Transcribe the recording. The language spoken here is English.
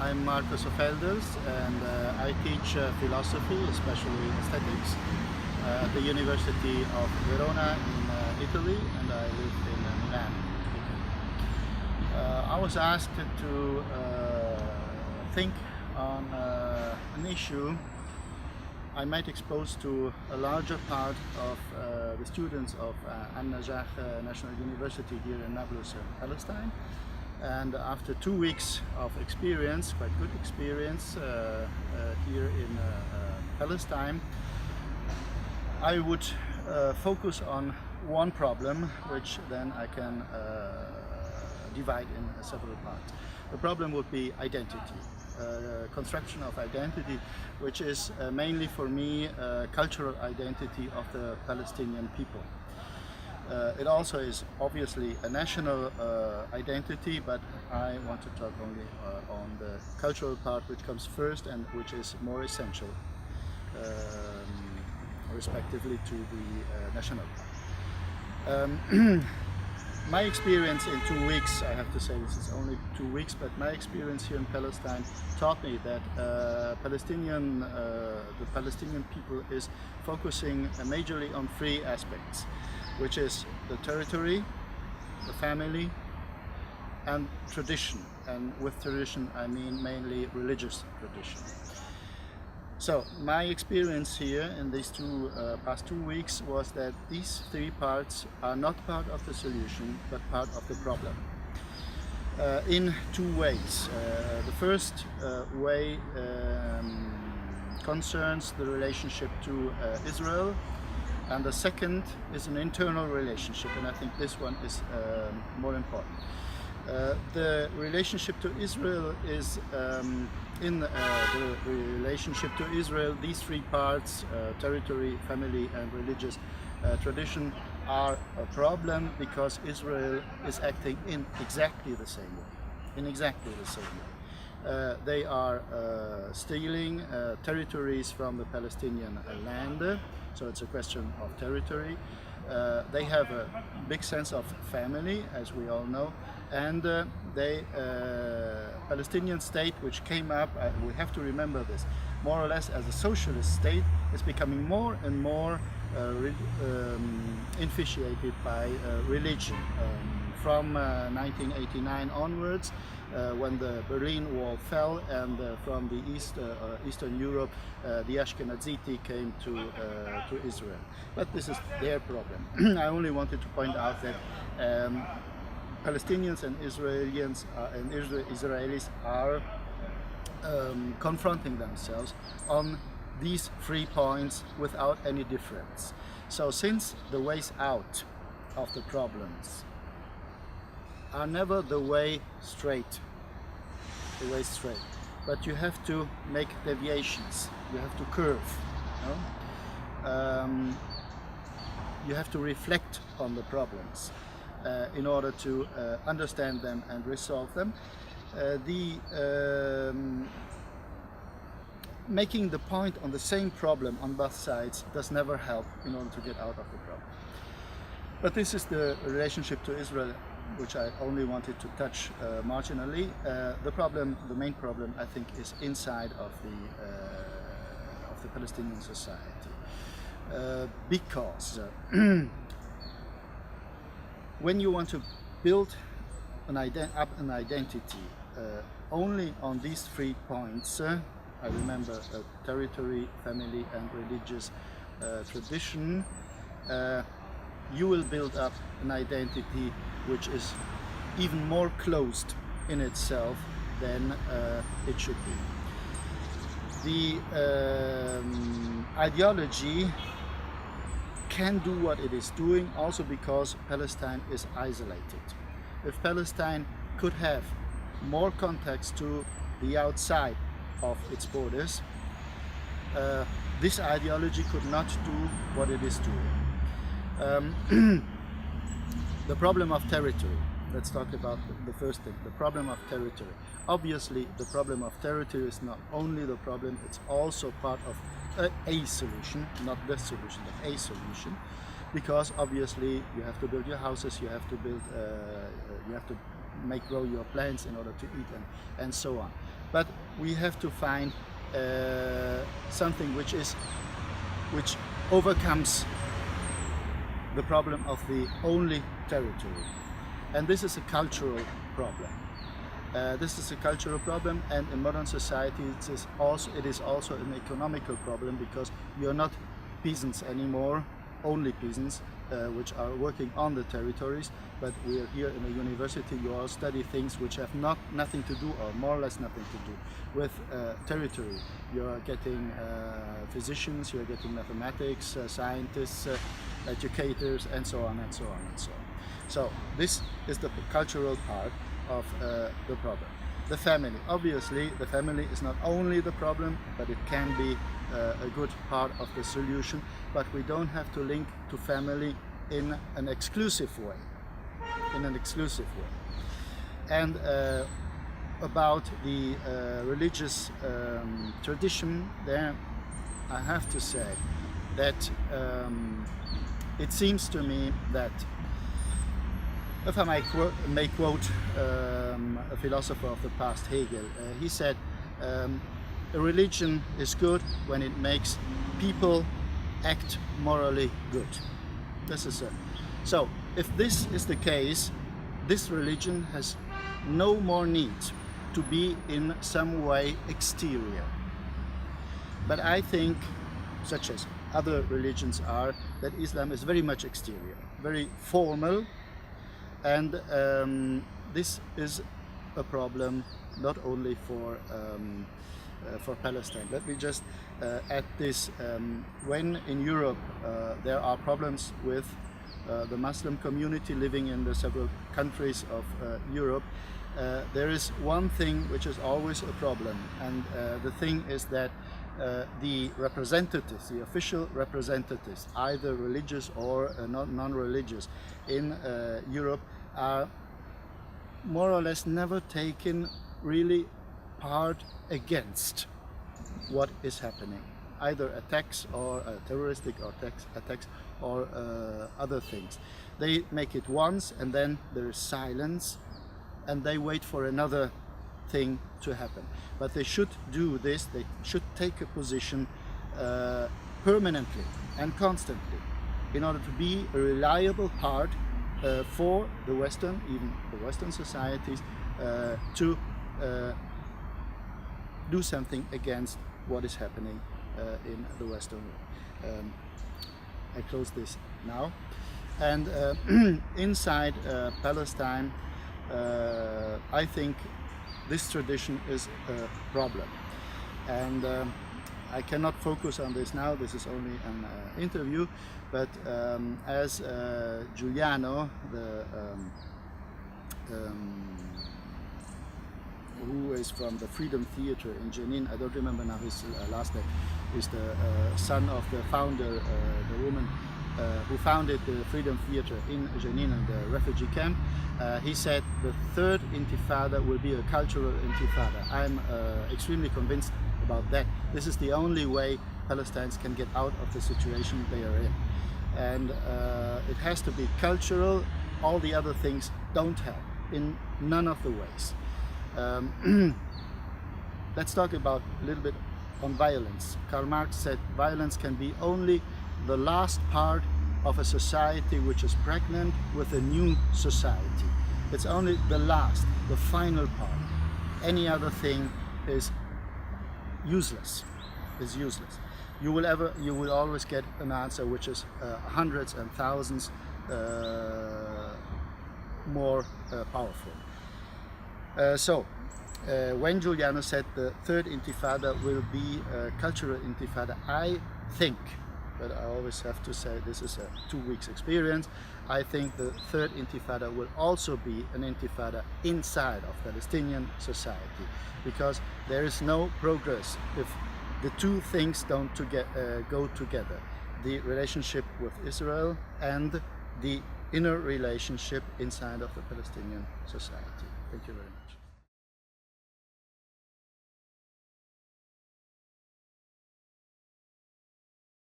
I'm Markus Streller, and I teach philosophy, especially aesthetics, at the University of Verona in Italy, and I live in Milan, Italy. I was asked to think on an issue I might expose to a larger part of the students of Zajel National University here in Nablus, Palestine. And after 2 weeks of experience, quite good experience here in Palestine, I would focus on one problem, which then I can divide in several parts. The problem would be identity. Construction of identity, which is mainly for me cultural identity of the Palestinian people. It also is obviously a national identity, but I want to talk only on the cultural part, which comes first and which is more essential, respectively to the national part. My experience in 2 weeks, I have to say this is only 2 weeks, but my experience here in Palestine taught me that the Palestinian people is focusing majorly on 3 aspects, which is the territory, the family, and tradition. And with tradition I mean mainly religious tradition. So my experience here in these past 2 weeks was that these 3 parts are not part of the solution, but part of the problem. In 2 ways. The first way concerns the relationship to Israel, and the second is an internal relationship, and I think this one is more important. The relationship to Israel is in the relationship to Israel, these 3 parts, territory, family and religious tradition, are a problem because Israel is acting in exactly the same way. They are stealing territories from the Palestinian land, so it's a question of territory. They have a big sense of family, as we all know, and the Palestinian state, which came up, we have to remember this, more or less as a socialist state, is becoming more and more infatuated by religion. From 1989 onwards, when the Berlin Wall fell, and from the Eastern Europe, the Ashkenaziti came to Israel. But this is their problem. I only wanted to point out that Palestinians and Israelis are confronting themselves on these 3 points without any difference. So since the ways out of the problems are never the way straight, but you have to make deviations, you have to curve, you know? You have to reflect on the problems in order to understand them and resolve them. Making the point on the same problem on both sides does never help in order to get out of the problem. But this is the relationship to Israel, which I only wanted to touch marginally. The main problem, I think, is inside of the Palestinian society, because when you want to build an identity only on these 3 points, I remember territory, family and religious tradition, you will build up an identity which is even more closed in itself than it should be. The ideology can do what it is doing also because Palestine is isolated. If Palestine could have more contacts to the outside of its borders, this ideology could not do what it is doing. The problem of territory. Let's talk about the first thing, the problem of territory. Obviously, the problem of territory is not only the problem, it's also part of a solution, not the solution, but a solution, because obviously you have to build your houses, you have to grow your plants in order to eat, and so on. but we have to find something which overcomes the problem of the only territory, and this is a cultural problem. This is a cultural problem, and in modern society it is also an economical problem, because you are not peasants anymore, only peasants which are working on the territories, but we are here in a university. You all study things which have nothing to do, or more or less nothing to do, with territory. You are getting physicians, you are getting mathematics, scientists, educators, and so on and so on and so on. So this is the cultural part of the problem. The family. Obviously, the family is not only the problem, but it can be a good part of the solution. But we don't have to link to family in an exclusive way. And about the religious tradition, there I have to say that it seems to me that, if I may quote a philosopher of the past, Hegel, he said, a religion is good when it makes people act morally good. This is it. So, if this is the case, this religion has no more need to be in some way exterior. But I think, such as other religions are, that Islam is very much exterior, very formal, and this is a problem not only for Palestine. Let me just add this. When in Europe there are problems with the Muslim community living in the several countries of Europe, there is one thing which is always a problem, and the thing is that the representatives, the official representatives, either religious or non-religious, in Europe, are more or less never taken really part against what is happening, either attacks or terroristic or attacks or other things. They make it once, and then there is silence, and they wait for another thing to happen. But they should do this, they should take a position permanently and constantly, in order to be a reliable part for the Western, even the Western societies, to do something against what is happening in the Western world. I close this now. And inside Palestine, I think this tradition is a problem. And I cannot focus on this now, this is only an interview, but as Giuliano, who is from the Freedom Theater in Jenin, I don't remember now his last name, is the son of the founder, the woman who founded the Freedom Theater in Jenin, in the refugee camp. He said the third intifada will be a cultural intifada. I'm extremely convinced about that. This is the only way Palestinians can get out of the situation they are in. And it has to be cultural. All the other things don't help in none of the ways. Let's talk about a little bit on violence. Karl Marx said violence can be only the last part of a society which is pregnant with a new society. It's only the last, the final part. Any other thing is useless. You will always get an answer which is hundreds and thousands more powerful. When Giuliano said the third intifada will be a cultural intifada, I think, but I always have to say this is a 2 weeks experience, I think the third intifada will also be an intifada inside of Palestinian society, because there is no progress if the two things don't go together. The relationship with Israel and the inner relationship inside of the Palestinian society. Thank you very much.